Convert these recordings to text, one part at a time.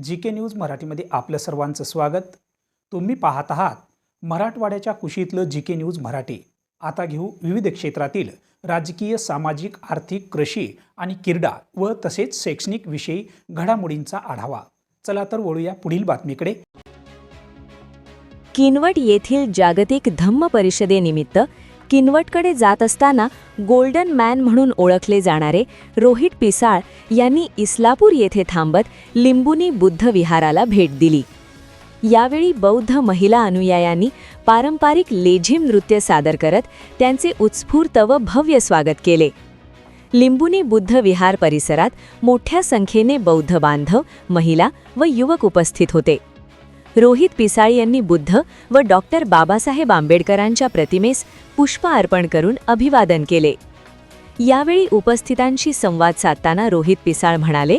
जी के news मराठीमध्ये आपलं सर्वांचं स्वागत। तुम्ही पाहत आहात मराठवाड्याच्या कुशीतलं जी के न्यूज मराठी। आता घेऊ विविध क्षेत्रातील राजकीय, सामाजिक, आर्थिक, कृषी आणि क्रीडा व तसेच शैक्षणिक विषयी घडामोडींचा आढावा। चला तर वळूया पुढील बातमीकडे। किनवट येथील जागतिक धम्म परिषदेनिमित्त किनवटकडे जात असताना गोल्डन मॅन म्हणून ओळखले जाणारे रोहित पिसाळ यांनी इस्लापूर येथे थांबत लिंबुनी बुद्ध विहाराला भेट दिली। यावेळी बौद्ध महिला अनुयायांनी पारंपरिक लेझिम नृत्य सादर करत त्यांचे उत्स्फूर्त व भव्य स्वागत केले। लिंबुनी बुद्ध विहार परिसरात मोठ्या संख्येने बौद्ध बांधव, महिला व युवक उपस्थित होते। रोहित पिसाळ यांनी बुद्ध व डॉक्टर बाबासाहेब आंबेडकरांच्या प्रतिमेस पुष्प अर्पण करून अभिवादन केले। यावेळी उपस्थितांशी संवाद साधताना रोहित पिसाळ म्हणाले,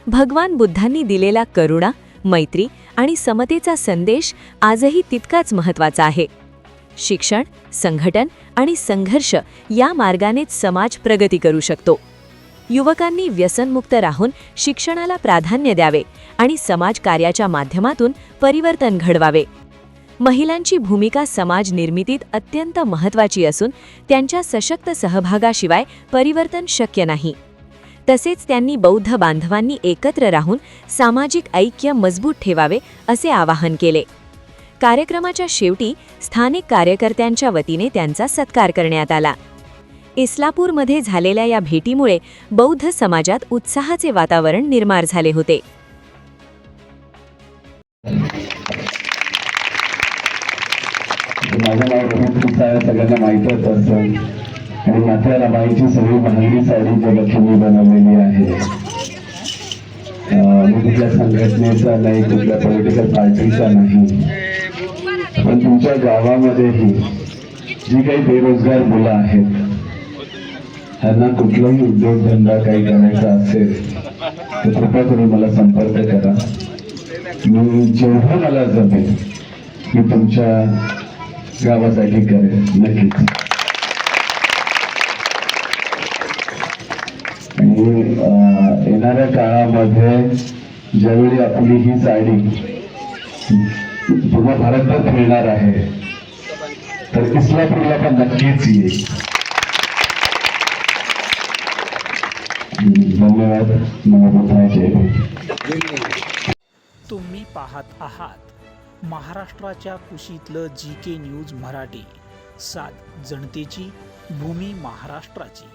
भगवान बुद्धांनी दिलेला करुणा, मैत्री आणि समतेचा संदेश आजही तितकाच महत्त्वाचा आहे। शिक्षण, संघटन आणि संघर्ष या मार्गानेच समाज प्रगती करू शकतो। युवकांनी व्यसनमुक्त राहून शिक्षणाला प्राधान्य द्यावे आणि समाजकार्याच्या माध्यमातून परिवर्तन घडवावे। महिलांची भूमिका समाज निर्मितीत अत्यंत महत्त्वाची असून त्यांच्या सशक्त सहभागाशिवाय परिवर्तन शक्य नाही। तसेच त्यांनी बौद्ध बांधवांनी एकत्र राहून सामाजिक ऐक्य मजबूत ठेवावे असे आवाहन केले। कार्यक्रमाच्या शेवटी स्थानिक कार्यकर्त्यांच्या वतीने त्यांचा सत्कार करण्यात आला। इस्लापूरमध्ये झालेल्या या भेटीमुळे बौद्ध समाजात उत्साहाचे वातावरण निर्माण झाले होते। माझं नाव रोहित पिसाळ सगळ्यांना माहीतच असेल आणि माथ्याला माईची सगळी महागडी साडी जगतून बनवलेली आहे। मी कुठल्या संघटनेचा नाही, कुठल्या पॉलिटिकल पार्टीचा नाही, पण तुमच्या गावामध्येही जी काही बेरोजगार मुलं आहेत त्यांना कुठलाही उद्योगधंदा काही करायचा असेल तर कृपया करून मला संपर्क करा। मी जेवढं मला जमेल मी तुमच्या गावासाठी करेन नक्कीच। आणि येणाऱ्या काळामध्ये ज्यावेळी आपली ही साडी पूर्ण भारतभर फिरणार आहे तर इस्लापूरला पण नक्कीच येईल। धन्यवाद। तुम्ही पाहत आहात महाराष्ट्राच्या कुशीतलं जी के न्यूज मराठी। साथ जनतेची, भूमी महाराष्ट्राची।